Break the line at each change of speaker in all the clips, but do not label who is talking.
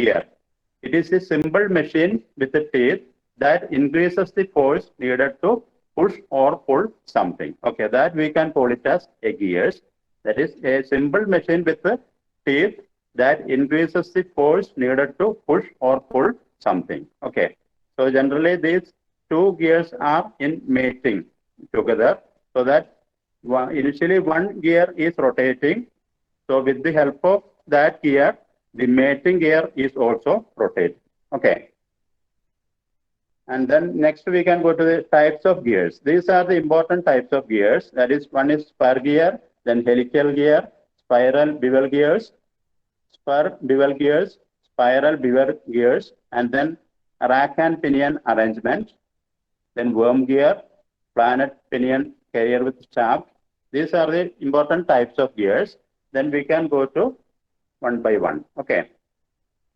gear. It is a simple machine with a teeth that increases the force needed to push or pull something. Okay, that we can call it as a gears. That is a simple machine with a teeth that increases the force needed to push or pull something. Okay, so generally these two gears are in mating together, so that initially one gear is rotating. So with the help of that gear, the mating gear is also rotating. Okay. And then next we can go to the types of gears. These are the important types of gears. That is, one is spur gear, then helical gear, spiral bevel gears, spur bevel gears, spiral bevel gears, and then rack and pinion arrangement, then worm gear, planet pinion carrier with shaft. These are the important types of gears. Then we can go to one by one. Okay.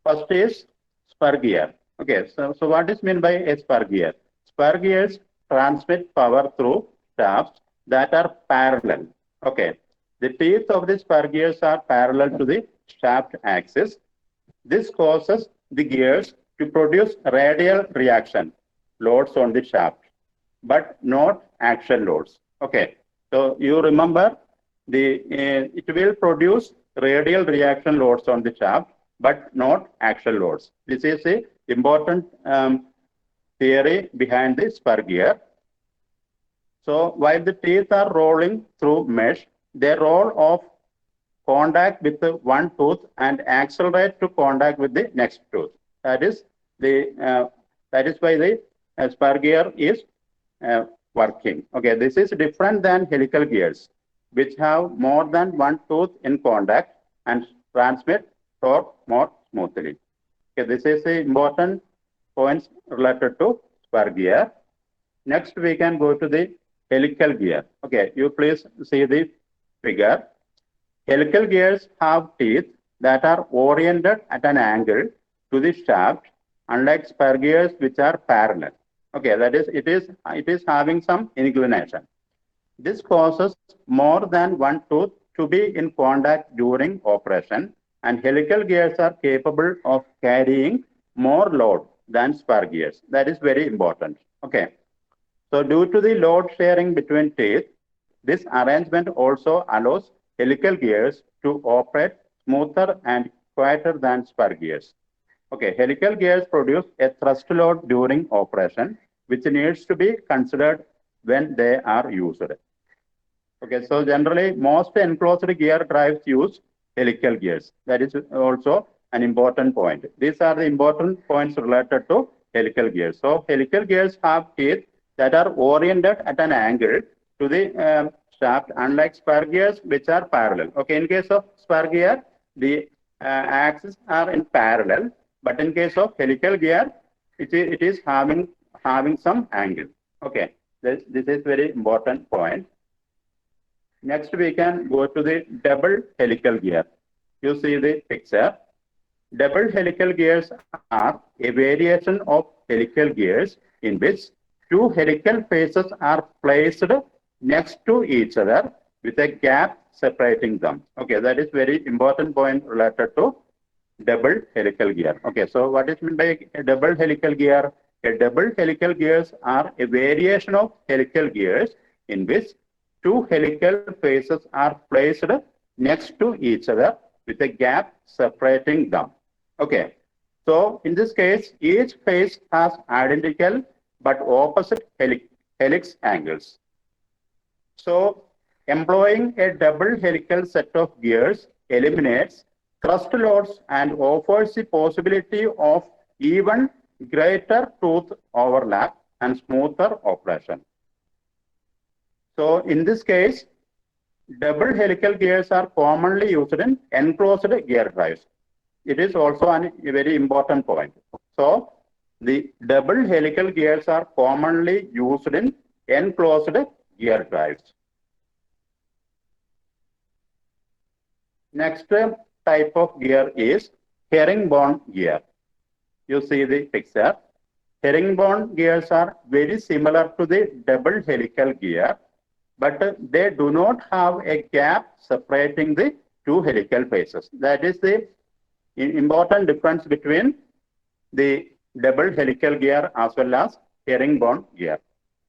First is spur gear. Okay, so what is meant by a spur gear? Spur gears transmit power through shafts that are parallel. Okay, the teeth of the spur gears are parallel to the shaft axis. This causes the gears to produce radial reaction loads on the shaft, but not action loads. Okay, so you remember it will produce radial reaction loads on the shaft, but not action loads. This is the important theory behind the spur gear. So while the teeth are rolling through mesh, they roll off contact with the one tooth and accelerate to contact with the next tooth. That is why the spur gear is working. Okay, this is different than helical gears, which have more than one tooth in contact and transmit torque more smoothly. Okay, this is the important points related to spur gear. Next, we can go to the helical gear. Okay, you please see the figure. Helical gears have teeth that are oriented at an angle to the shaft, unlike spur gears which are parallel. Okay, that is, it is having some inclination. This causes more than one tooth to be in contact during operation, and helical gears are capable of carrying more load than spur gears. That is very important. Okay. So due to the load sharing between teeth, this arrangement also allows helical gears to operate smoother and quieter than spur gears. Okay, helical gears produce a thrust load during operation, which needs to be considered when they are used. Okay, so generally most enclosed gear drives use helical gears. That is also an important point. These are the important points related to helical gears. So helical gears have teeth that are oriented at an angle to the shaft, unlike spur gears which are parallel. Okay, in case of spur gear, the axes are in parallel, but in case of helical gear, it is having some angle. Okay, this is very important point. Next, we can go to the double helical gear. You see the picture. Double helical gears are a variation of helical gears in which two helical faces are placed next to each other with a gap separating them. Okay, that is very important point related to double helical gear. Okay, so what is meant by a double helical gear? A double helical gears are a variation of helical gears in which two helical faces are placed next to each other with a gap separating them. Okay, so in this case, each face has identical but opposite helix angles. So employing a double helical set of gears eliminates thrust loads and offers the possibility of even greater tooth overlap and smoother operation. So in this case, double helical gears are commonly used in enclosed gear drives. It is also a very important point. So the double helical gears are commonly used in enclosed gear drives. Next type of gear is herringbone gear. You see the picture. Herringbone gears are very similar to the double helical gear, but they do not have a gap separating the two helical faces. That is the important difference between the double helical gear as well as herringbone gear.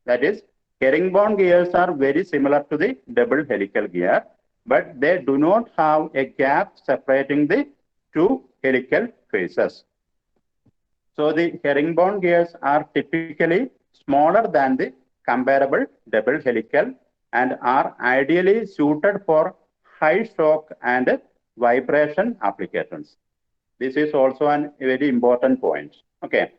That is, herringbone gears are very similar to the double helical gear, but they do not have a gap separating the two helical faces. So the herringbone gears are typically smaller than the comparable double helical and are ideally suited for high shock and vibration applications. This is also a very important point. Okay.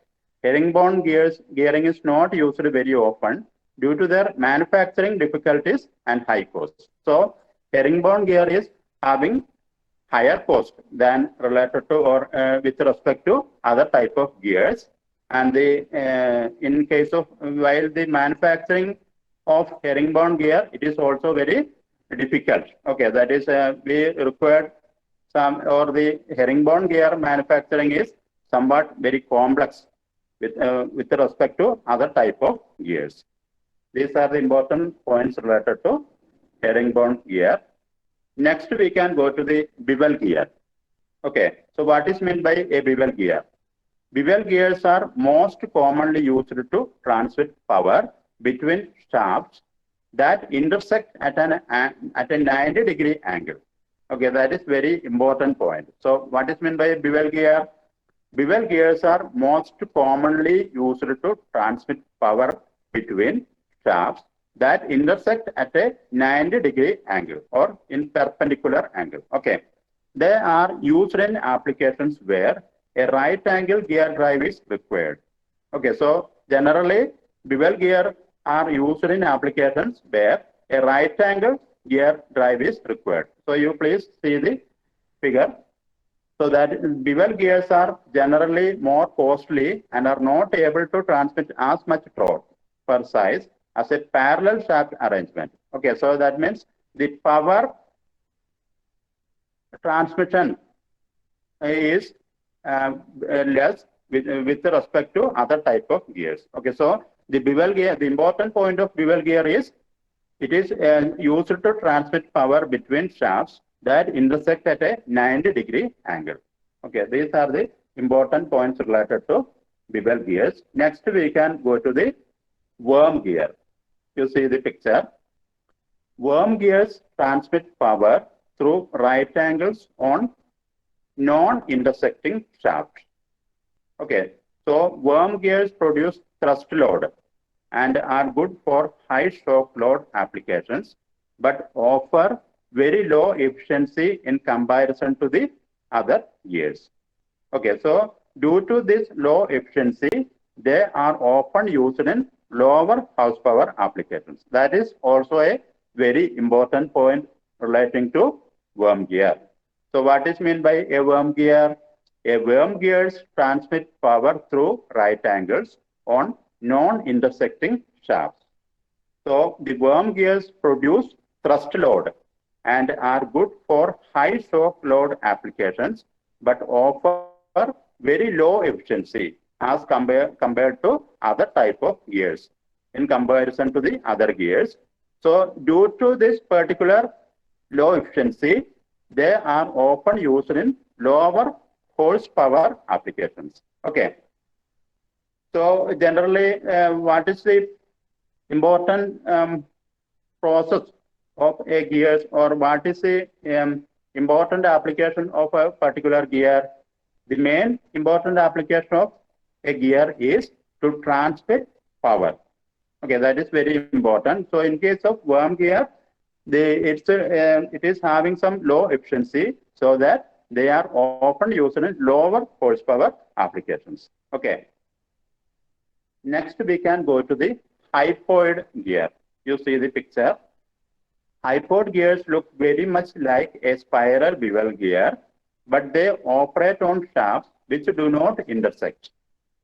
Herringbone gearing is not used very often due to their manufacturing difficulties and high costs. So herringbone gear is having higher cost than related to or with respect to other type of gears. And the in case of while the manufacturing of herringbone gear, it is also very difficult. Okay, that is we required some or the herringbone gear manufacturing is somewhat very complex with respect to other type of gears. These are the important points related to herringbone gear. Next, we can go to the bevel gear. Okay, so what is meant by a bevel gear? Bevel gears are most commonly used to transmit power between shafts that intersect at a 90-degree angle. Okay, that is very important point. So what is meant by a bevel gear? Bevel gears are most commonly used to transmit power between shafts that intersect at a 90-degree angle or in perpendicular angle. Okay, they are used in applications where a right angle gear drive is required. Okay, so generally bevel gear are used in applications where a right angle gear drive is required. So you please see the figure. So that bevel gears are generally more costly and are not able to transmit as much torque per size as a parallel shaft arrangement. Okay, so that means the power transmission is less with respect to other type of gears. Okay, so the bevel gear, the important point of bevel gear is it is used to transmit power between shafts that intersect at a 90-degree angle. Okay, these are the important points related to bevel gears. Next, we can go to the worm gear. You see the picture. Worm gears transmit power through right angles on non-intersecting shafts. Okay, so worm gears produce thrust load and are good for high shock load applications, but offer very low efficiency in comparison to the other gears. Okay, so due to this low efficiency, they are often used in lower horsepower applications. That is also a very important point relating to worm gear. So what is meant by a worm gear? A worm gears transmit power through right angles on non-intersecting shafts. So the worm gears produce thrust load and are good for high shock load applications, but offer very low efficiency as compared to other type of gears in comparison to the other gears. So due to this particular low efficiency, they are often used in lower horsepower applications. Okay. So generally, what is the important process of a gear, or what is the important application of a particular gear? The main important application of a gear is to transmit power. Okay, that is very important. So in case of worm gear, it is having some low efficiency, so that they are often used in lower horsepower applications. Okay. Next, we can go to the hypoid gear. You see the picture. Hypoid gears look very much like a spiral bevel gear, but they operate on shafts which do not intersect,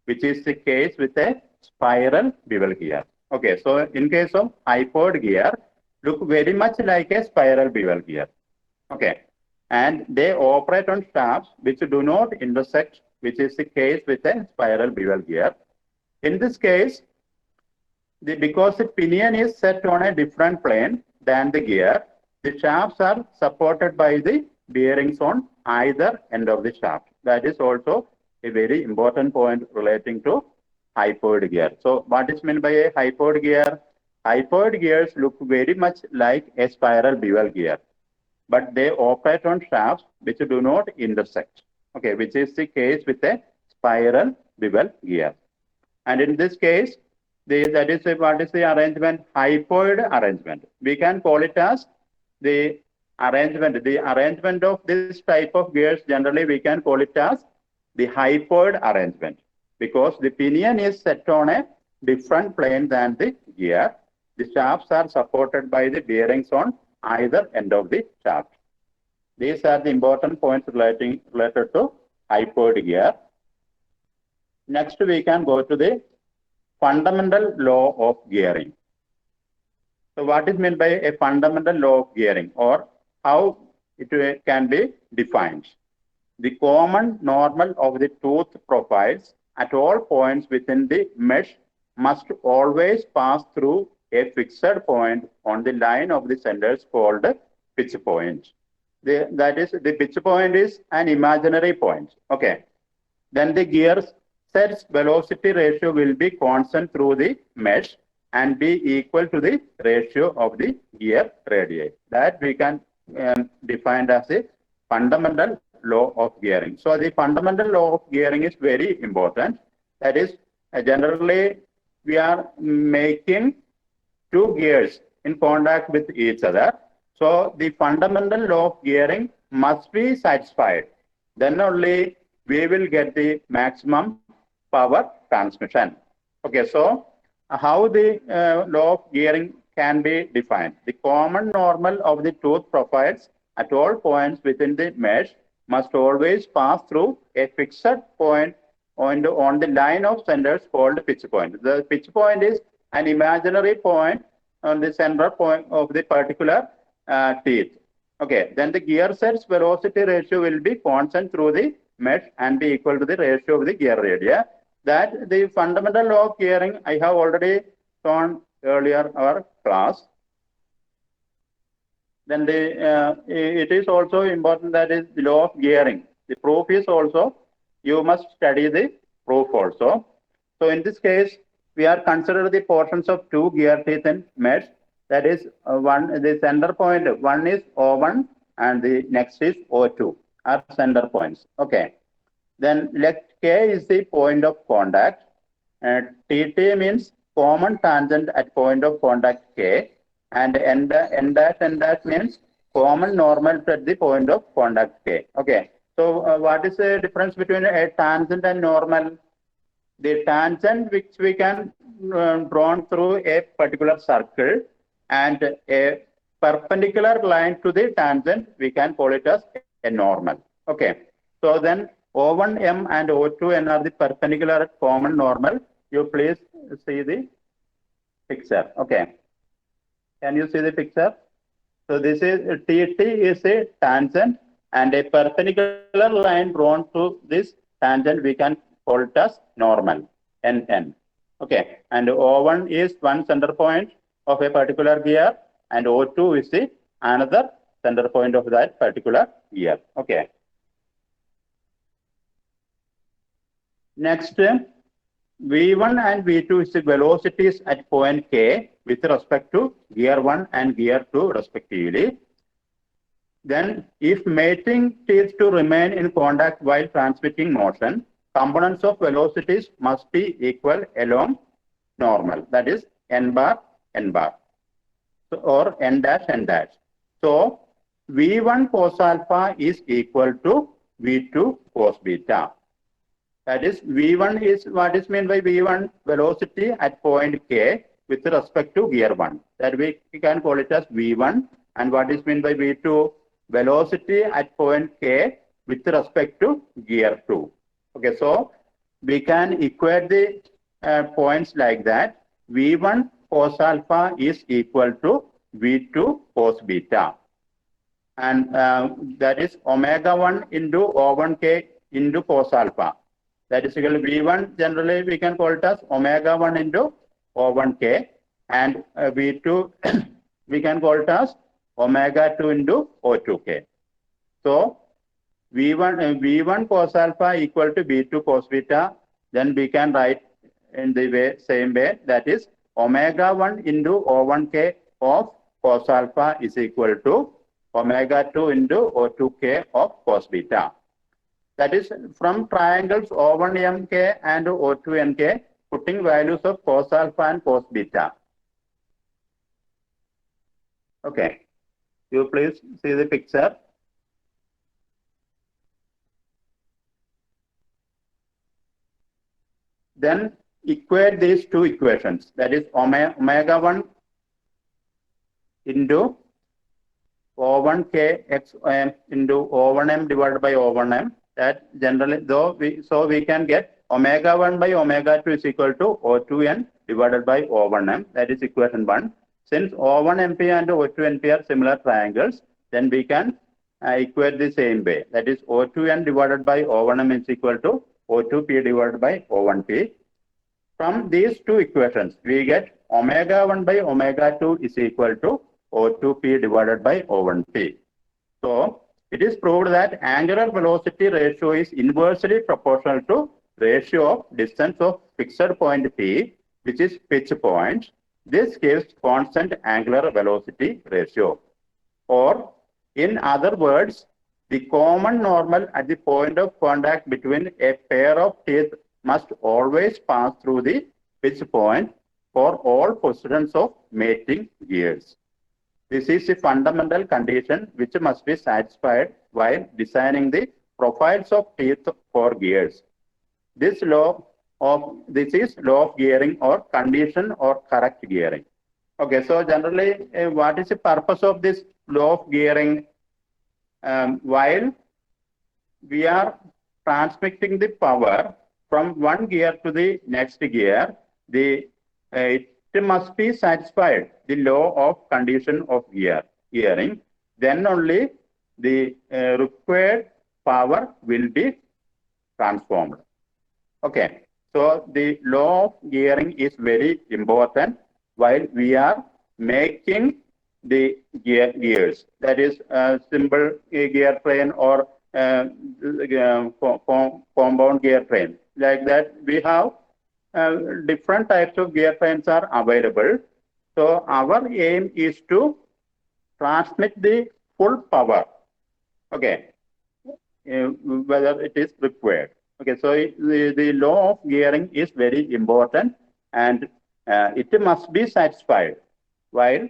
which is the case with a spiral bevel gear. Okay, so in case of hypoid gear, look very much like a spiral bevel gear. Okay, and they operate on shafts which do not intersect, which is the case with a spiral bevel gear. In this case, because the pinion is set on a different plane than the gear, the shafts are supported by the bearings on either end of the shaft. That is also a very important point relating to hypoid gear. So what is meant by a hypoid gear? Hypoid gears look very much like a spiral bevel gear, but they operate on shafts which do not intersect. Okay, which is the case with a spiral bevel gear. And in this case, that is what is the arrangement? Hypoid arrangement. We can call it as the arrangement of this type of gears. Generally, we can call it as the hypoid arrangement, because the pinion is set on a different plane than the gear. The shafts are supported by the bearings on either end of the shaft. These are the important points related to hypoid gear. Next, we can go to the fundamental law of gearing. So what is meant by a fundamental law of gearing, or how it can be defined? The common normal of the tooth profiles at all points within the mesh must always pass through a fixed point on the line of the centers called pitch point. That is, the pitch point is an imaginary point. Okay. Then the gear set's velocity ratio will be constant through the mesh and be equal to the ratio of the gear radii. That we can define as a fundamental law of gearing. So the fundamental law of gearing is very important. That is, generally we are making two gears in contact with each other. So the fundamental law of gearing must be satisfied. Then only we will get the maximum power transmission. Okay, so how the law of gearing can be defined? The common normal of the tooth profiles at all points within the mesh must always pass through a fixed point on the line of centers called pitch point. The pitch point is an imaginary point on the center point of the particular teeth. Okay, then the gear set's velocity ratio will be constant through the mesh and be equal to the ratio of the gear radii. That the fundamental law of gearing I have already shown earlier our class. Then it is also important, that is the law of gearing. The proof is also, you must study the proof also. So in this case, we are considered the portions of two gear teeth in mesh. That is the center point, one is O1 and the next is O2 are center points. Okay. Then let K is the point of contact. TT means common tangent at point of contact K. And N dash means common normal at the point of contact K. Okay. So what is the difference between a tangent and normal? The tangent which we can drawn through a particular circle, and a perpendicular line to the tangent, we can call it as a normal. Okay. So then O1M and O2N are the perpendicular common normal. You please see the picture. Okay. Can you see the picture? So this is TT is a tangent, and a perpendicular line drawn to this tangent we can call it as normal, NN. Okay. And O1 is one center point of a particular gear, and O2 is the another center point of that particular gear. Okay. Next, V1 and V2 is the velocities at point K with respect to gear 1 and gear 2 respectively. Then, if mating teeth to remain in contact while transmitting motion, components of velocities must be equal along normal. That is N bar, N bar, or N dash, N dash. So, V1 cos alpha is equal to V2 cos beta. That is, V1 is what is meant by V1, velocity at point K with respect to gear 1. That we can call it as V1. And what is meant by V2, velocity at point K with respect to gear 2. Okay, so we can equate the points like that. V1 cos alpha is equal to V2 cos beta. And that is omega 1 into O1K into cos alpha. That is equal to V1, generally we can call it as omega 1 into O1K, and V2 we can call it as omega 2 into O2K. So V1 cos alpha equal to V2 cos beta, then we can write in the same way, that is omega 1 into O1k of cos alpha is equal to omega 2 into O2k of cos beta. That is from triangles O1mk and O2nk, putting values of cos alpha and cos beta. Okay, you please see the picture. Then equate these two equations, that is omega 1 into O1k x into O1m divided by O1m. That generally, so we can get omega 1 by omega 2 is equal to O2n divided by O1m. That is equation 1. Since O1mp and O2np are similar triangles, then we can equate the same way. That is O2n divided by O1m is equal to O2p divided by O1p. From these two equations, we get omega 1 by omega 2 is equal to O2p divided by O1p. So it is proved that angular velocity ratio is inversely proportional to ratio of distance of fixed point P, which is pitch point. This gives constant angular velocity ratio. Or in other words, the common normal at the point of contact between a pair of teeth must always pass through the pitch point for all positions of mating gears. This is a fundamental condition which must be satisfied while designing the profiles of teeth for gears. This is law of gearing or condition or correct gearing. Okay, so generally, what is the purpose of this law of gearing? While we are transmitting the power from one gear to the next gear, it must be satisfied the law of condition of gearing. Then only the required power will be transformed. Okay, so the law of gearing is very important while we are making the gears. That is simple gear train or compound gear train. Like that, we have different types of gear trains are available. So our aim is to transmit the full power, okay, whether it is required. Okay, so the law of gearing is very important, and it must be satisfied while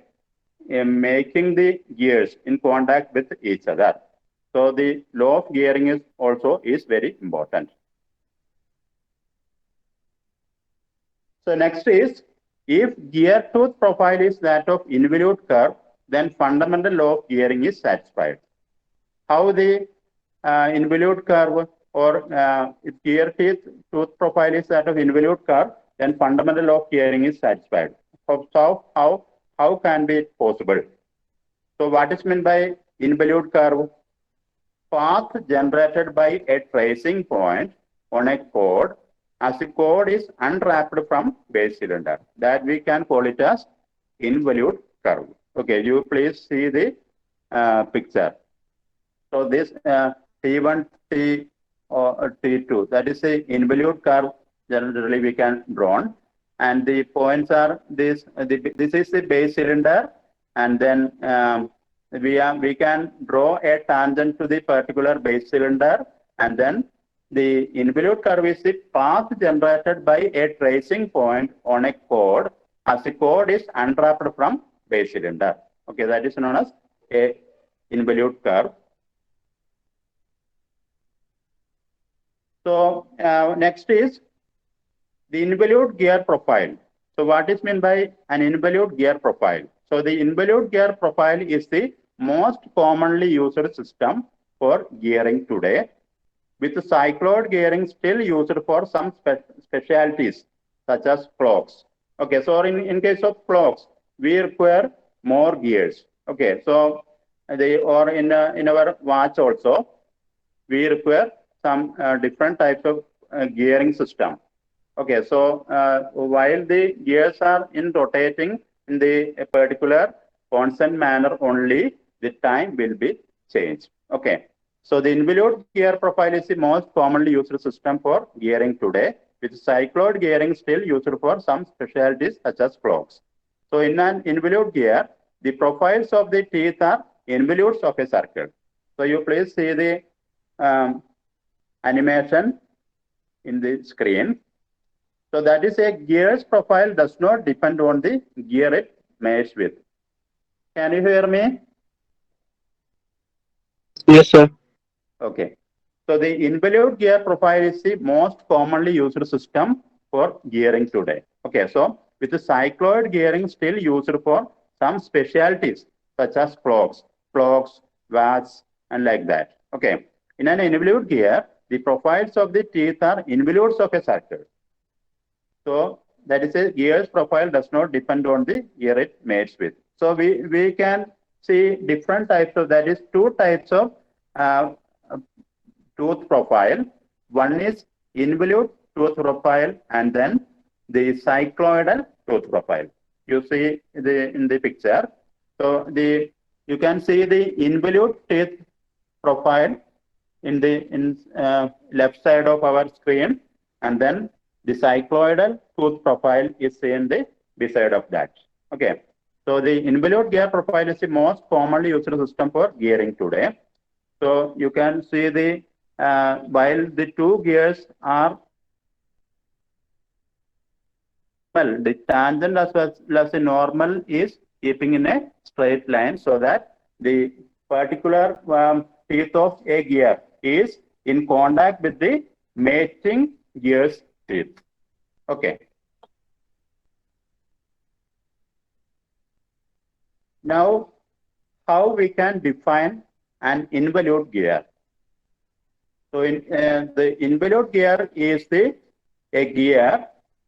making the gears in contact with each other. So the law of gearing is also very important. So next is, if gear tooth profile is that of involute curve, then fundamental law of gearing is satisfied. How the involute curve or if gear tooth profile is that of involute curve, then fundamental law of gearing is satisfied. So how can be possible? So what is meant by involute curve? Path generated by a tracing point on a chord as the chord is unwrapped from base cylinder. That we can call it as involute curve. Okay, you please see the picture. So this T1, T or T2, that is the involute curve generally we can draw. And the points are this. This is the base cylinder, and then we can draw a tangent to the particular base cylinder, and then the involute curve is the path generated by a tracing point on a chord as the chord is unwrapped from base cylinder. Okay, that is known as a involute curve. So next is the involute gear profile. So what is meant by an involute gear profile? So the involute gear profile is the most commonly used system for gearing today, with cycloid gearing still used for some specialties such as clocks. Okay, so in case of clocks, we require more gears. Okay, so in our watch also, we require some different types of gearing system. Okay, so while the gears are rotating in the particular constant manner only, the time will be changed. Okay, So the involute gear profile is the most commonly used system for gearing today, with cycloid gearing still used for some specialties such as clocks. So in an involute gear, the profiles of the teeth are involutes of a circle. So you please see the animation in the screen. So that is a gear's profile does not depend on the gear it measures with. Can you hear me?
Yes, sir.
Okay. So the involute gear profile is the most commonly used system for gearing today. Okay. So with the cycloid gearing still used for some specialties such as clocks, watches, and like that. Okay. In an involute gear, the profiles of the teeth are involutes of a circle. So that is a gear's profile does not depend on the gear it mates with. So we can see different types of, that is two types of uh, tooth profile. One is involute tooth profile and then the cycloidal tooth profile. You see in the picture. So you can see the involute teeth profile in the left side of our screen, and then the cycloidal tooth profile is in the beside of that. Okay. So the involute gear profile is the most commonly used system for gearing today. So you can see the while the two gears are well, the tangent as well as the normal is keeping in a straight line so that the particular teeth of a gear is in contact with the mating gear's teeth. Okay. Now, how we can define an involute gear? So the involute gear is a gear.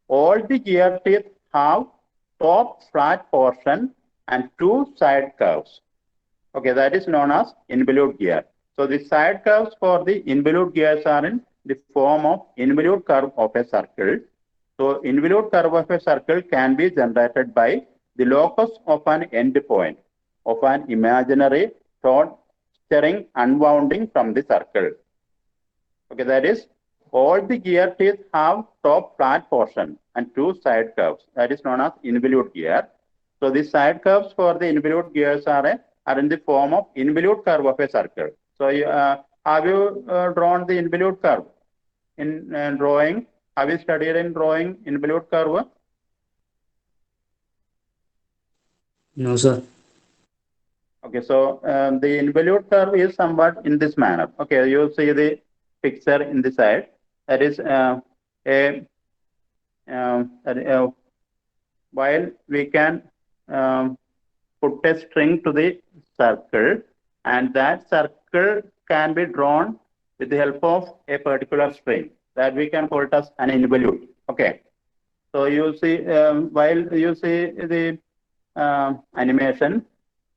All the gear teeth have top flat portion and two side curves. Okay, that is known as involute gear. So the side curves for the involute gears are in the form of involute curve of a circle. So involute curve of a circle can be generated by the locus of an endpoint of an imaginary thought stirring unwounding from the circle. Okay, that is all the gear teeth have top flat portion and two side curves. That is known as involute gear. So the side curves for the involute gears are in the form of involute curve of a circle. So have you drawn the involute curve in drawing? Have you studied in drawing involute curve?
No, sir.
Okay, so the involute curve is somewhat in this manner. Okay, you see the picture in the side. That is while we can put a string to the circle, and that circle can be drawn with the help of a particular string that we can call it as an involute. Okay, so you see while you see the animation,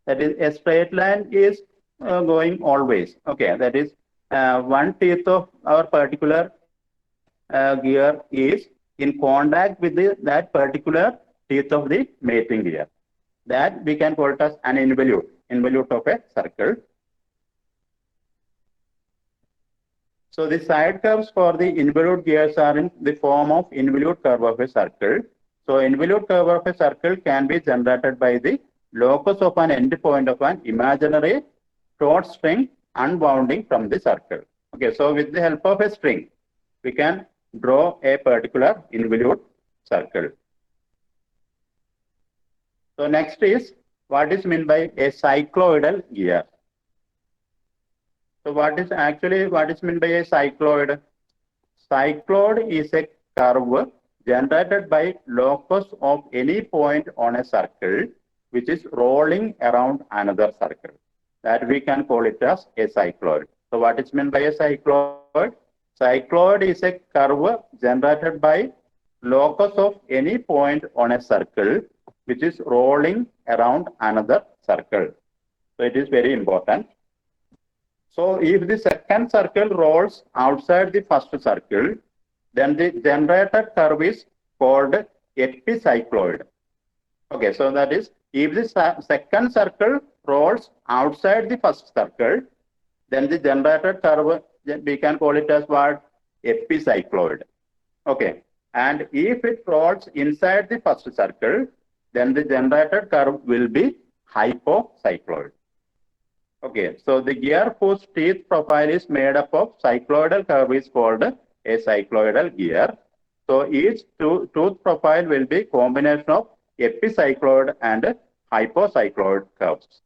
that is a straight line is going always. Okay, that is one teeth of our particular gear is in contact with that particular teeth of the mating gear. That we can call it as an involute of a circle. So the side curves for the involute gears are in the form of involute curve of a circle. So involute curve of a circle can be generated by the locus of an endpoint of an imaginary taut string unwounding from the circle. Okay, so with the help of a string, we can draw a particular involute circle. So next is what is meant by a cycloidal gear. So what is meant by a cycloid? Cycloid is a curve generated by locus of any point on a circle which is rolling around another circle. That we can call it as a cycloid. So what is meant by a cycloid? Cycloid is a curve generated by locus of any point on a circle which is rolling around another circle. So it is very important. So if the second circle rolls outside the first circle, then the generated curve is called epicycloid. Okay, so that is if the second circle rolls outside the first circle, then the generated curve, we can call it as what? Epicycloid. Okay. And if it rolls inside the first circle, then the generated curve will be hypocycloid. Okay, so the gear whose teeth profile is made up of cycloidal curve is called a cycloidal gear. So each tooth profile will be combination of epicycloid and hypocycloid curves.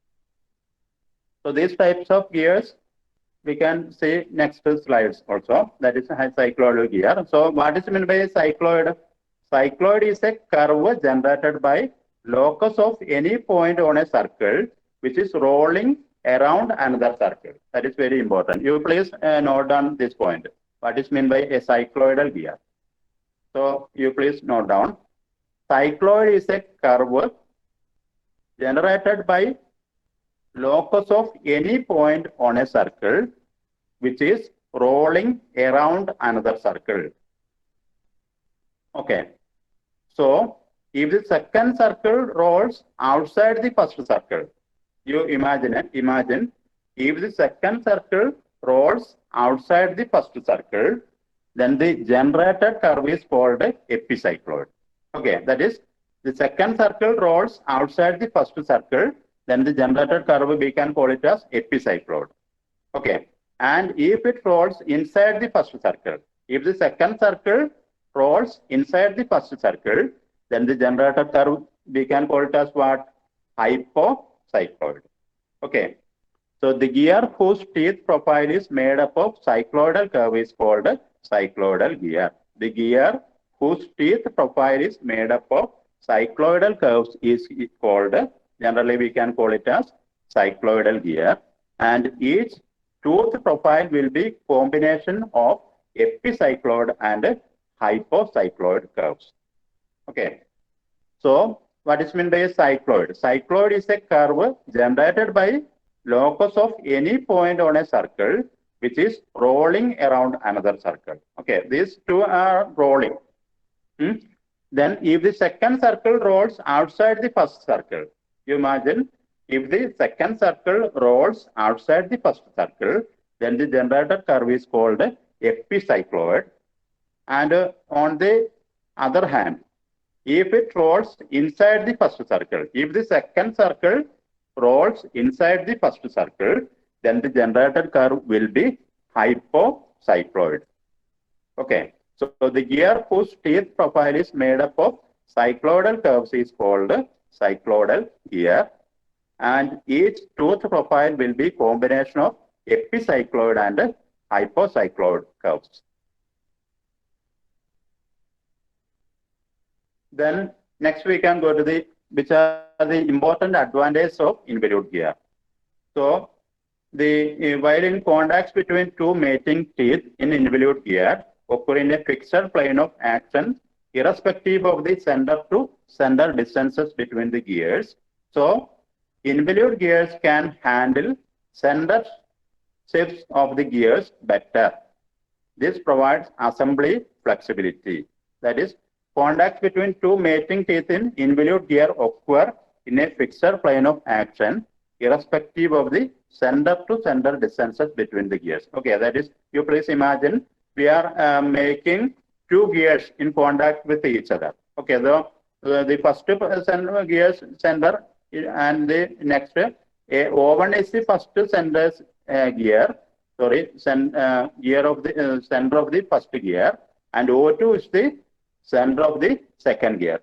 So these types of gears we can see next slides also. That is a cycloidal gear. So what is meant by a cycloid? Cycloid is a curve generated by locus of any point on a circle which is rolling around another circle. That is very important. You please note down this point. What is meant by a cycloidal gear? So you please note down. Cycloid is a curve generated by locus of any point on a circle which is rolling around another circle. Okay. So if the second circle rolls outside the first circle, you imagine if the second circle rolls outside the first circle, then the generated curve is called epicycloid. Okay, that is the second circle rolls outside the first circle, then the generated curve we can call it as epicycloid. Okay, and if it rolls inside the first circle, if the second circle rolls inside the first circle, then the generated curve we can call it as what? Hypocycloid. Okay, so the gear whose teeth profile is made up of cycloidal curve is called cycloidal gear. The gear whose teeth profile is made up of cycloidal curves is called, generally we can call it as cycloidal gear, and each tooth profile will be combination of epicycloid and hypocycloid curves. Okay, so what is meant by a cycloid? Cycloid is a curve generated by locus of any point on a circle which is rolling around another circle. Okay, these two are rolling. Then if the second circle rolls outside the first circle, you imagine if the second circle rolls outside the first circle, then the generated curve is called epicycloid. And on the other hand, if it rolls inside the first circle, if the second circle rolls inside the first circle, then the generated curve will be hypocycloid. Okay, so the gear whose teeth profile is made up of cycloidal curves is called cycloidal gear, and each tooth profile will be combination of epicycloid and hypocycloid curves. Then next we can go to the which are the important advantages of involute gear. So while in contacts between two mating teeth in involute gear occur in a fixed plane of action irrespective of the center to center distances between the gears. So involute gears can handle center shifts of the gears better. This provides assembly flexibility. That is, contacts between two mating teeth in involute gear occur in a fixed plane of action irrespective of the center to center distances between the gears. Okay, that is, you please imagine we are making two gears in contact with each other. Okay, the first center gears center and the next O1 is the first center gear. Sorry, gear of the center of the first gear, and O2 is the center of the second gear.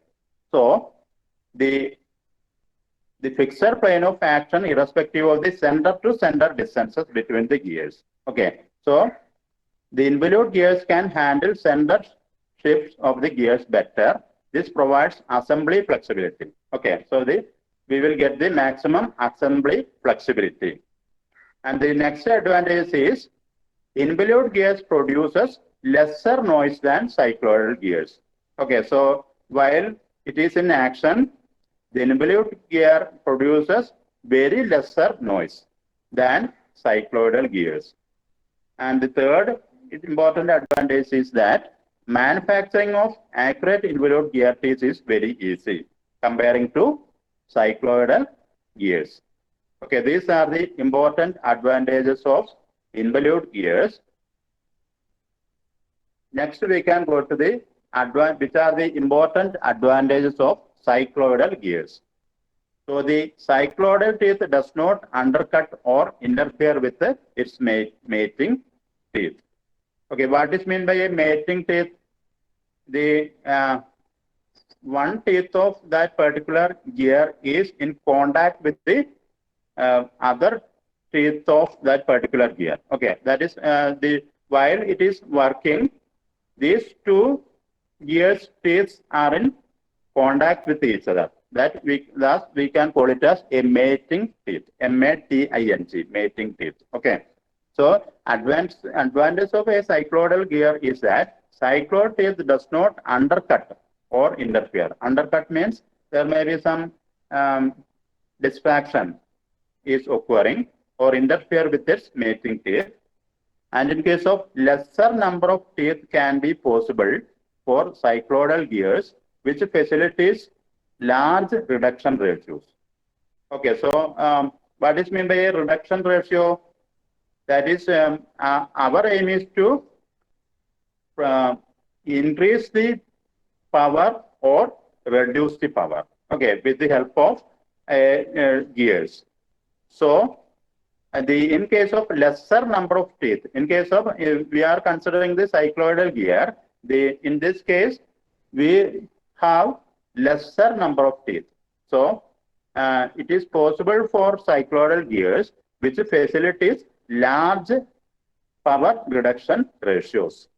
So the fixed plane of action irrespective of the center to center distances between the gears. Okay, so the involute gears can handle center shifts of the gears better. This provides assembly flexibility. Okay, so we will get the maximum assembly flexibility. And the next advantage is involute gears produces lesser noise than cycloidal gears. Okay, so while it is in action, the involute gear produces very lesser noise than cycloidal gears. And the third important advantage is that manufacturing of accurate involute gear teeth is very easy comparing to cycloidal gears. Okay, these are the important advantages of involute gears. Next, we can go to the which are the important advantages of cycloidal gears. So the cycloidal teeth does not undercut or interfere with its mating teeth. Okay, what is meant by a mating teeth? The one teeth of that particular gear is in contact with the other teeth of that particular gear. Okay, that is while it is working, these two gears teeth are in contact with each other. Thus we can call it as a mating teeth. M-A-T-I-N-G, mating teeth. Okay. So advantage of a cycloidal gear is that cycloid teeth does not undercut or interfere. Undercut means there may be some distraction is occurring or interfere with its mating teeth. And in case of lesser number of teeth can be possible for cycloidal gears, which facilitates large reduction ratios. Okay, so what is meant by a reduction ratio? That is, our aim is to increase the power or reduce the power. Okay, with the help of gears. So, in case of lesser number of teeth, in case of we are considering the cycloidal gear, in this case we have lesser number of teeth. So it is possible for cycloidal gears which facilitates large power reduction ratios.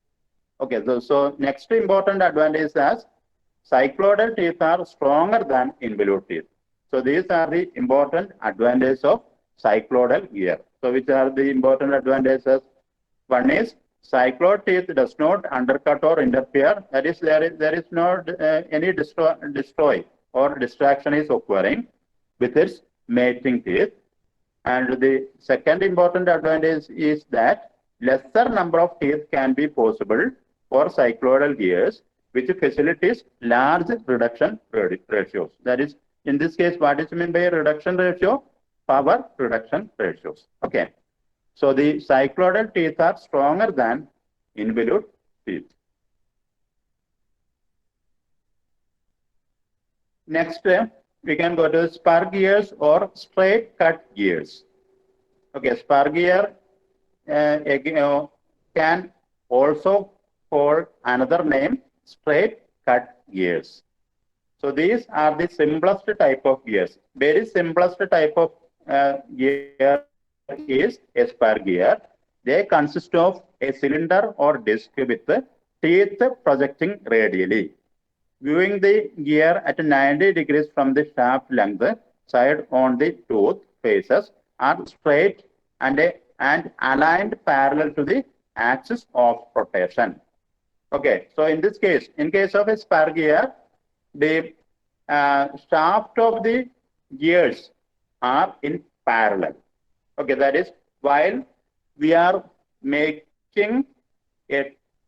Okay, so next important advantage is as cycloidal teeth are stronger than involute teeth. So these are the important advantages of cycloidal gear. So which are the important advantages? One is cycloid teeth does not undercut or interfere. That is, there is not any destroy or distraction is occurring with its mating teeth. And the second important advantage is that lesser number of teeth can be possible for cycloidal gears, which facilitates large reduction ratios. That is, in this case, what is meant by a reduction ratio? Power reduction ratios. Okay. So the cycloidal teeth are stronger than involute teeth. Next, we can go to spur gears or straight cut gears. Okay, spur gear can also call another name straight cut gears. So these are the simplest type of gears. Very simplest type of gear is a spur gear. They consist of a cylinder or disc with teeth projecting radially. Viewing the gear at 90 degrees from the shaft length side on the tooth faces are straight and aligned parallel to the axis of rotation. Okay, so in this case, in case of a spur gear, the shaft of the gears are in parallel. Okay, that is, while we are making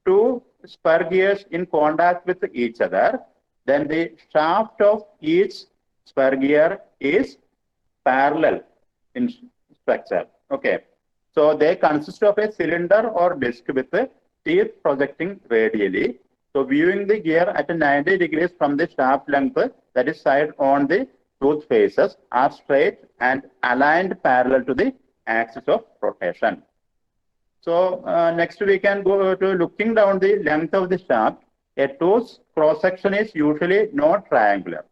two spur gears in contact with each other, then the shaft of each spur gear is parallel in structure. Okay, so they consist of a cylinder or disc with teeth projecting radially. So viewing the gear at 90 degrees from the shaft length, that is side on the tooth faces, are straight and aligned parallel to the axis of rotation. So next we can go to looking down the length of the shaft. A tooth's cross section is usually not triangular.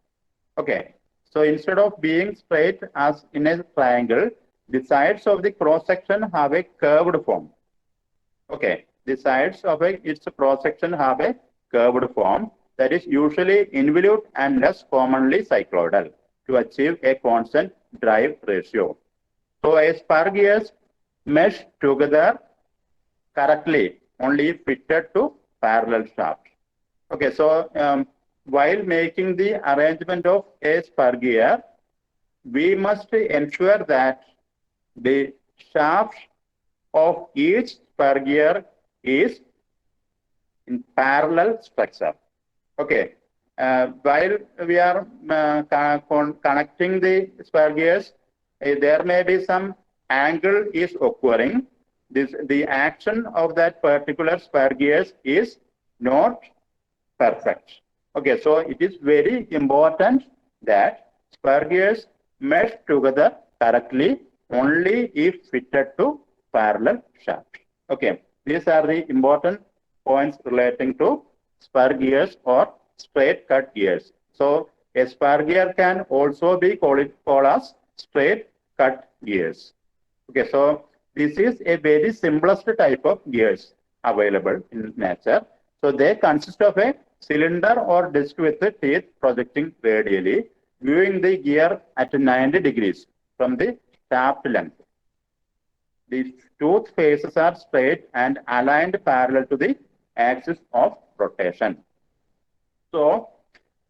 Okay, so instead of being straight as in a triangle, the sides of the cross section have a curved form. Okay, the sides of its cross section have a curved form that is usually involute and less commonly cycloidal to achieve a constant drive ratio. So a spur gears mesh together correctly only fitted to parallel shaft. Okay, so while making the arrangement of a spur gear, we must ensure that the shaft of each spur gear is in parallel structure. Okay, while we are connecting the spur gears, there may be some angle is occurring. the action of that particular spur gears is not perfect. Okay, so it is very important that spur gears mesh together correctly only if fitted to parallel shaft. Okay, these are the important points relating to spur gears or straight cut gears. So a spur gear can also be called as straight cut gears. Okay, so this is a very simplest type of gears available in nature. So they consist of a cylinder or disc with the teeth projecting radially, viewing the gear at 90 degrees from the shaft length. The tooth faces are straight and aligned parallel to the axis of rotation. So,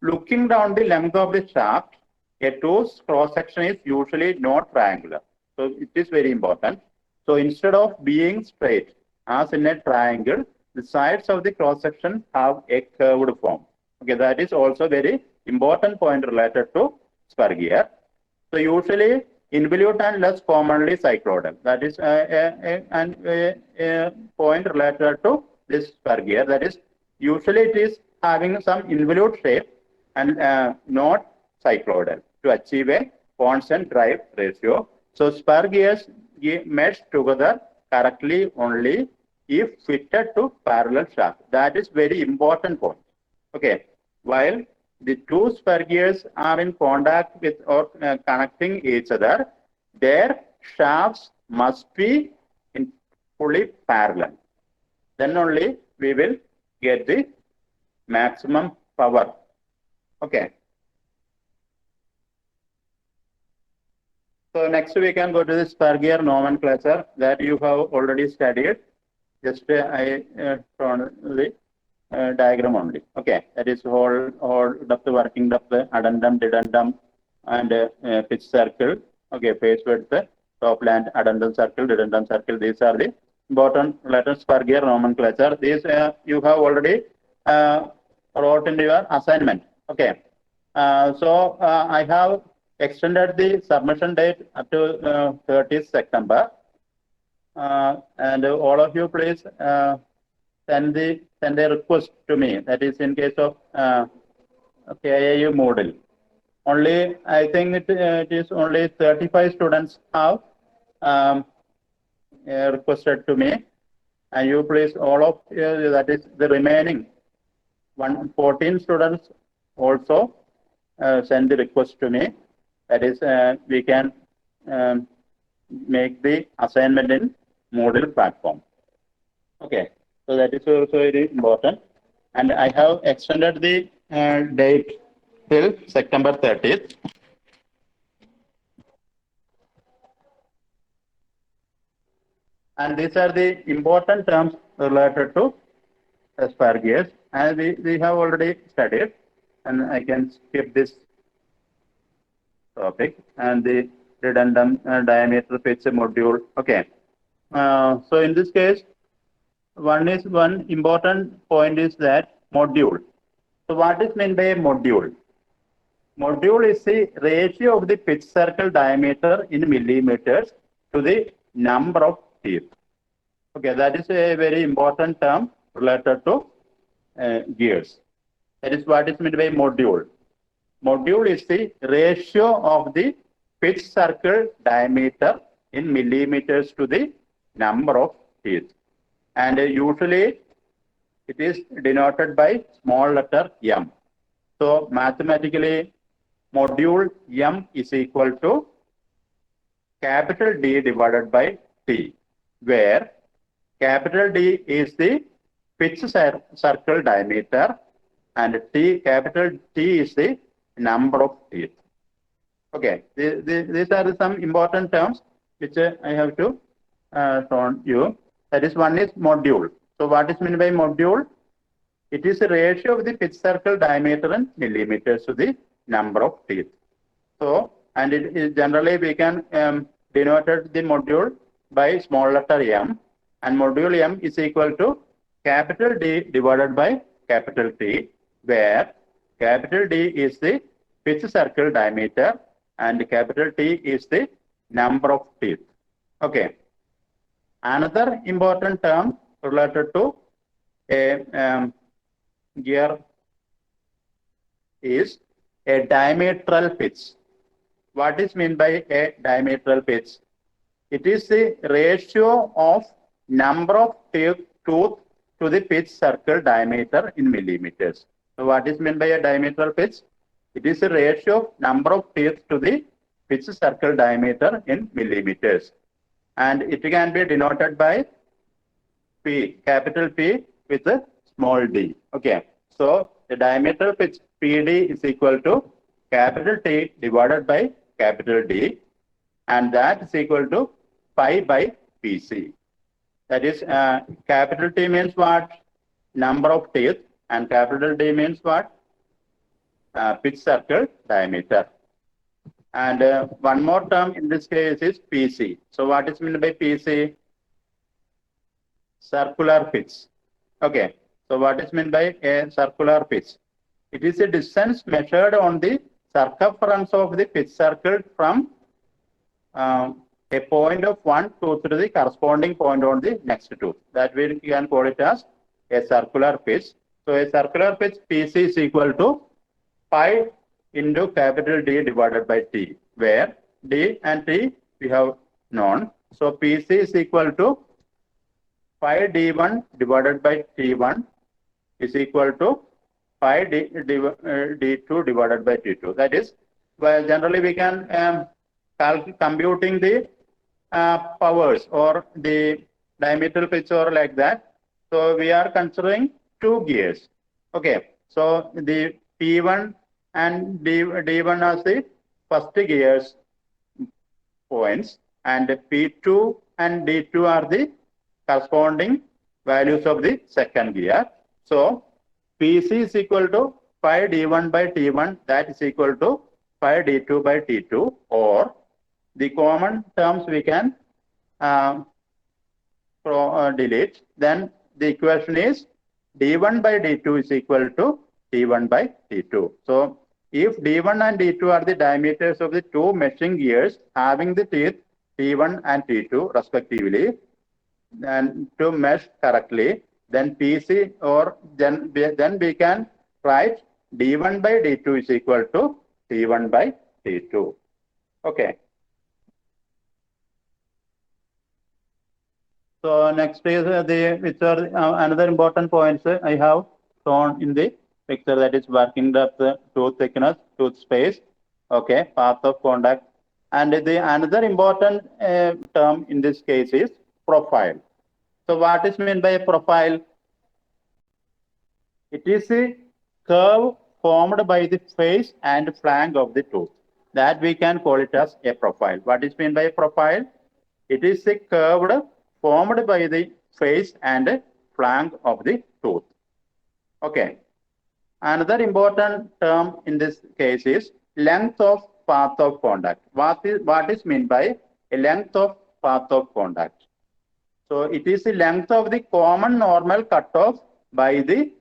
looking down the length of the shaft, a tooth's cross section is usually not triangular. So, it is very important. So, instead of being straight, as in a triangle, the sides of the cross section have a curved form. Okay, that is also very important point related to spur gear. So, usually involute and less commonly cycloidal. That is a point related to this spur gear. That is, usually it is having some involute shape and not cycloidal to achieve a constant drive ratio. So spur gears mesh together correctly only if fitted to parallel shaft. That is very important point. Okay, while the two spur gears are in contact with or connecting each other, their shafts must be in fully parallel. Then only we will get the maximum power. Okay. So next we can go to the spur gear nomenclature that you have already studied. Just I drawn the diagram only. Okay, that is whole depth, working depth, addendum, dedendum, and pitch circle. Okay, face width, top land, addendum circle, dedendum circle. These are the important letter spur gear nomenclature. These you have already wrote in your assignment. Okay, so I have extended the submission date up to 30th September. And all of you please send a request to me. That is in case of KIU Moodle. Only I think it is only 35 students have requested to me, and you please all of that is the remaining 14 students also send the request to me. That is we can make the assignment in Moodle platform. Okay, so that is also very important, and I have extended the date till September 30th. And these are the important terms related to spur gears, and we have already studied, and I can skip this topic, and the redundant diameter pitch module. Okay, so in this case, one important point is that module. So what is meant by a module? Module is the ratio of the pitch circle diameter in millimeters to the number of teeth. Okay, that is a very important term related to gears. That is what is meant by module. Module is the ratio of the pitch circle diameter in millimeters to the number of teeth. And usually it is denoted by small letter m. So mathematically, module m is equal to capital D divided by T, where capital D is the pitch circle diameter and capital T is the number of teeth. Okay, these are some important terms which I have to show you. That is, one is module. So what is meant by module? It is a ratio of the pitch circle diameter in millimeters to the number of teeth. So, and it is generally we can denote the module by small letter m, and module m is equal to capital D divided by capital T, where capital D is the pitch circle diameter and capital T is the number of teeth. Okay. Another important term related to a gear is a diametral pitch. What is meant by a diametral pitch? It is the ratio of number of tooth to the pitch circle diameter in millimeters. So what is meant by a diametral pitch? It is the ratio of number of teeth to the pitch circle diameter in millimeters. And it can be denoted by P, capital P with a small d. Okay. So the diameter pitch PD is equal to capital T divided by capital D, and that is equal to pi by PC. That is, capital T means what? Number of teeth, and capital D means what? Pitch circle diameter. And one more term in this case is PC. So what is meant by PC? Circular pitch. Okay. So what is meant by a circular pitch? It is a distance measured on the circumference of the pitch circle from a point of one tooth to the corresponding point on the next tooth. That we can call it as a circular pitch. So a circular pitch PC is equal to pi into capital D divided by T, where D and T we have known. So PC is equal to pi D1 divided by T1 is equal to pi D2 divided by T2. That is, well, generally we can computing the powers or the diametral pitch or like that. So we are considering two gears. Okay. So the P1 and D1 as the first gears points, and P2 and D2 are the corresponding values of the second gear. So PC is equal to pi D1 by T1, that is equal to pi D2 by T2, or the common terms we can delete. Then the equation is D1 by D2 is equal to T1 by T2. So if D1 and D2 are the diameters of the two meshing gears having the teeth T1 and T2 respectively, and to mesh correctly, then PC or then we can write D1 by D2 is equal to T1 by T2. Okay. So next is which are another important points I have shown in the picture, that is working depth, tooth thickness, tooth space, okay, path of contact. And the another important term in this case is profile. So what is meant by a profile? It is a curve formed by the face and flank of the tooth. That we can call it as a profile. What is meant by a profile? It is a curved formed by the face and flank of the tooth. Okay. Another important term in this case is length of path of contact. What is meant by a length of path of contact? So it is the length of the common normal cut off by the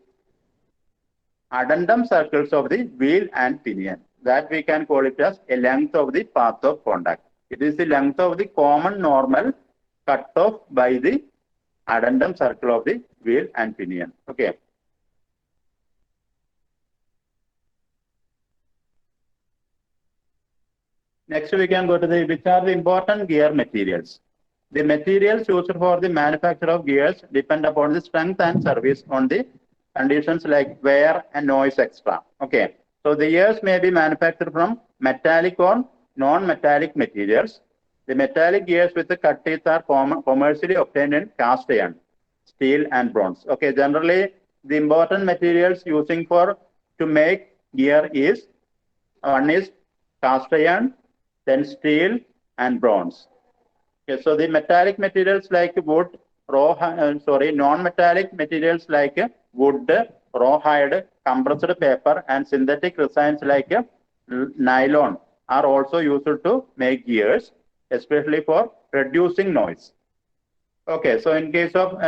addendum circles of the wheel and pinion. That we can call it as a length of the path of contact. It is the length of the common normal cut off by the addendum circle of the wheel and pinion. Okay. Next, we can go to which are the important gear materials. The materials used for the manufacture of gears depend upon the strength and service on the conditions like wear and noise extra. Okay. So the gears may be manufactured from metallic or non-metallic materials. The metallic gears with the cut teeth are commercially obtained in cast iron, steel, and bronze. Okay. Generally, the important materials using to make gear is one is cast iron, then steel and bronze. Okay, so the metallic materials like wood, non-metallic materials like wood, rawhide, compressed paper, and synthetic resins like nylon are also used to make gears, especially for reducing noise. Okay, so in case of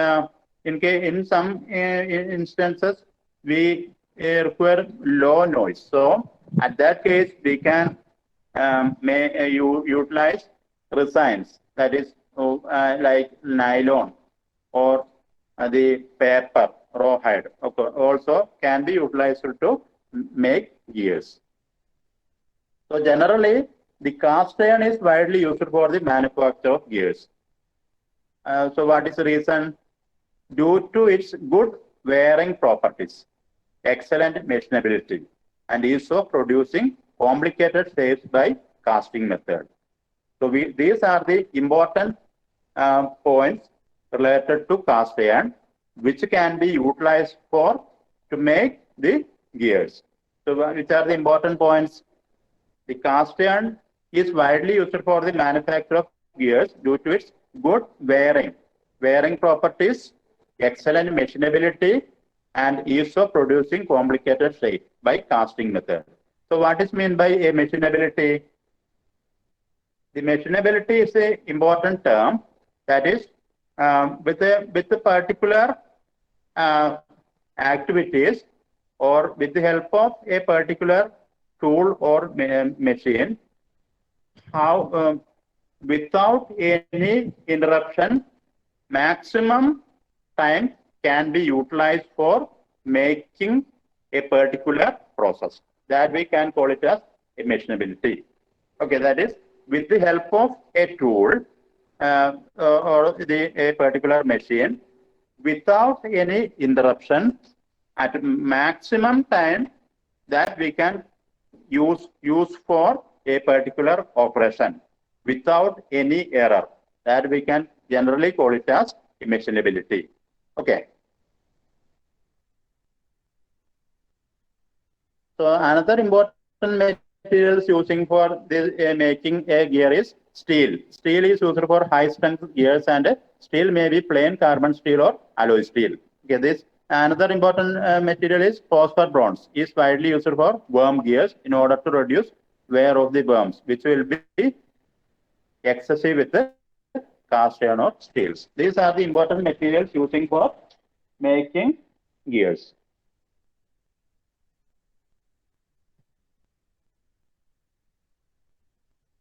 in some instances we require low noise. So at that case we can utilize resins, that is like nylon or the paper, rawhide, okay, also can be utilized to make gears. So generally, the cast iron is widely used for the manufacture of gears. So what is the reason? Due to its good wearing properties, excellent machinability, and ease of producing complicated shapes by casting method. So these are the important points related to cast iron, which can be utilized for to make the gears. So which are the important points? The cast iron is widely used for the manufacture of gears due to its good wearing properties, excellent machinability, and ease of producing complicated shape by casting method. So what is meant by a machinability? The machinability is an important term, that is with the particular activities or with the help of a particular tool or machine, how without any interruption, maximum time can be utilized for making a particular process. That we can call it as a machinability. Okay, that is with the help of a tool or a particular machine, without any interruption, at maximum time that we can use for a particular operation without any error, that we can generally call it as machinability. Okay. So another important materials using for this making a gear is steel. Steel is used for high strength gears, and steel may be plain carbon steel or alloy steel. Okay, this another important material is phosphor bronze, is widely used for worm gears in order to reduce wear of the worms, which will be excessive with the cast iron or steels. These are the important materials using for making gears.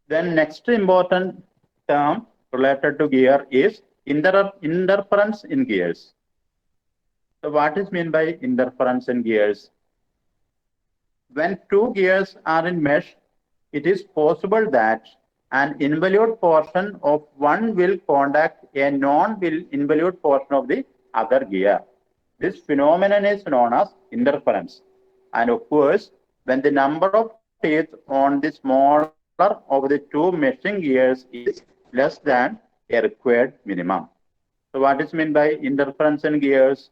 Then next important term related to gear is interference in gears. So what is meant by interference in gears? When two gears are in mesh, it is possible that an involute portion of one will contact a non-involute portion of the other gear. This phenomenon is known as interference and occurs when the number of teeth on the smaller of the two meshing gears is less than a required minimum. So what is meant by interference in gears?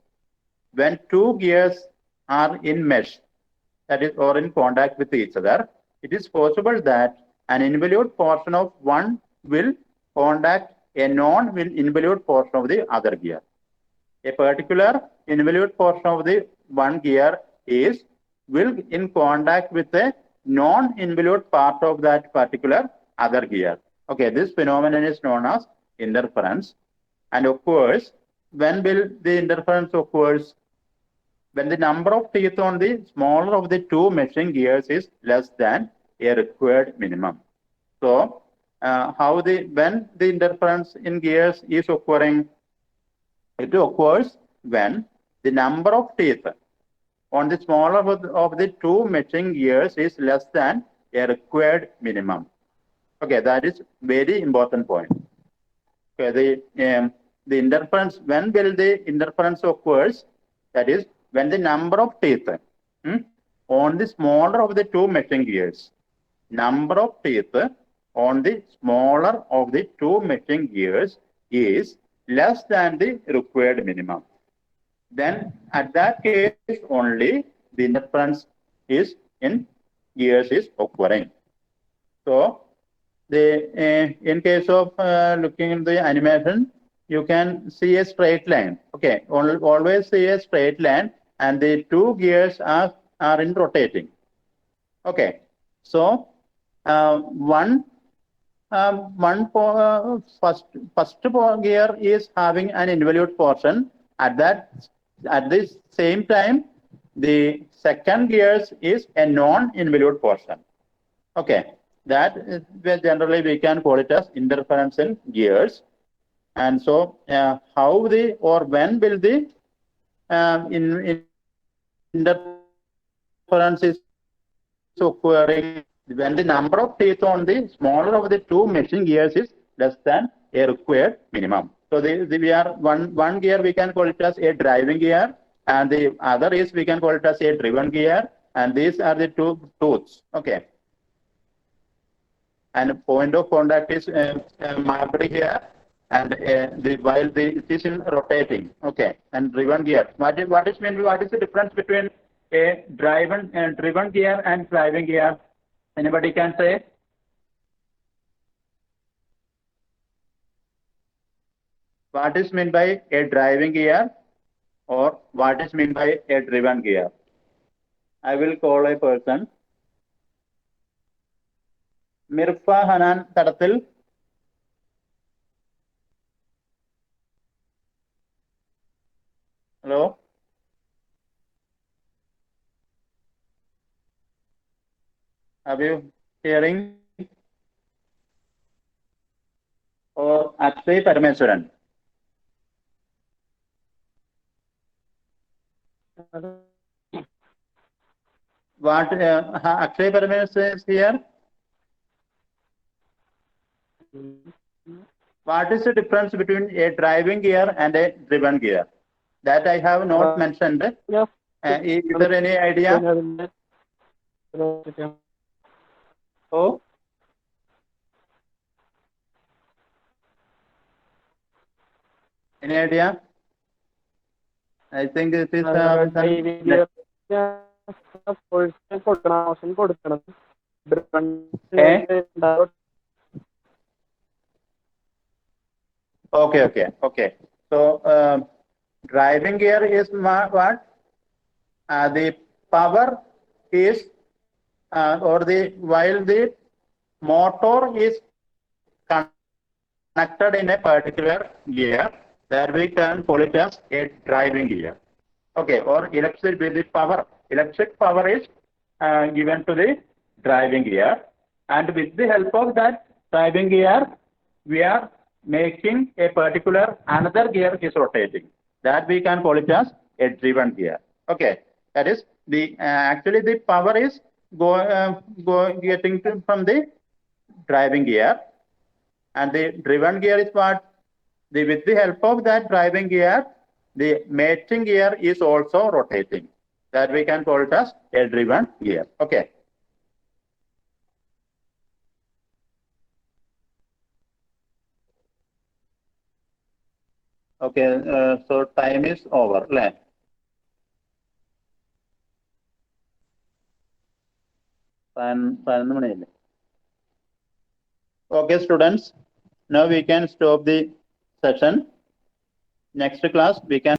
When two gears are in mesh, that is, or in contact with each other, it is possible that an involute portion of one will contact a non-involute portion of the other gear. A particular involute portion of the one gear will in contact with a non-involute part of that particular other gear. Okay, this phenomenon is known as interference, and occurs when will the interference occurs? When the number of teeth on the smaller of the two meshing gears is less than a required minimum. So, when the interference in gears is occurring? It occurs when the number of teeth on the smaller of the two meshing gears is less than a required minimum. Okay, that is very important point. Okay, the interference, when will the interference occurs? That is when the number of teeth on the smaller of the two meshing gears, number of teeth on the smaller of the two meshing gears is less than the required minimum. Then at that case only the interference is in gears is occurring. So in case of looking at the animation, you can see a straight line. Okay, always see a straight line, and the two gears are in rotating. Okay, so first gear is having an involute portion. At this same time, the second gears is a non-involute portion. Okay, that generally we can call it as interference in gears. And so how the or when will the interference is occurring when the number of teeth on the smaller of the two meshing gears is less than a required minimum. So we are one gear we can call it as a driving gear, and the other is we can call it as a driven gear, and these are the two tooths. Okay. And point of contact is marked here, and while it is in rotating. Okay. And driven gear. What is the difference between a driven gear and driving gear? Anybody can say? What is meant by a driving gear, or what is meant by a driven gear? I will call a person. Mirfa Hanan Tadatil. Hello? Are you hearing? Or Akshay Parameswaran? What Akshay Parameswaran is here? What is the difference between a driving gear and a driven gear? That I have not mentioned.
Yeah.
Is there any idea? Oh? Any idea? I think it is Okay. So driving gear is what? The power is while the motor is connected in a particular gear, that we can call it as a driving gear. Okay, or electric power is given to the driving gear, and with the help of that driving gear, we are making a particular another gear is rotating. That we can call it as a driven gear. Okay, that is the actually the power is getting from the driving gear, and the driven gear is what? With the help of that driving gear, the mating gear is also rotating. That we can call it as a driven gear. Okay. Okay, so time is over. Okay, students. Now we can stop the session. Next class we can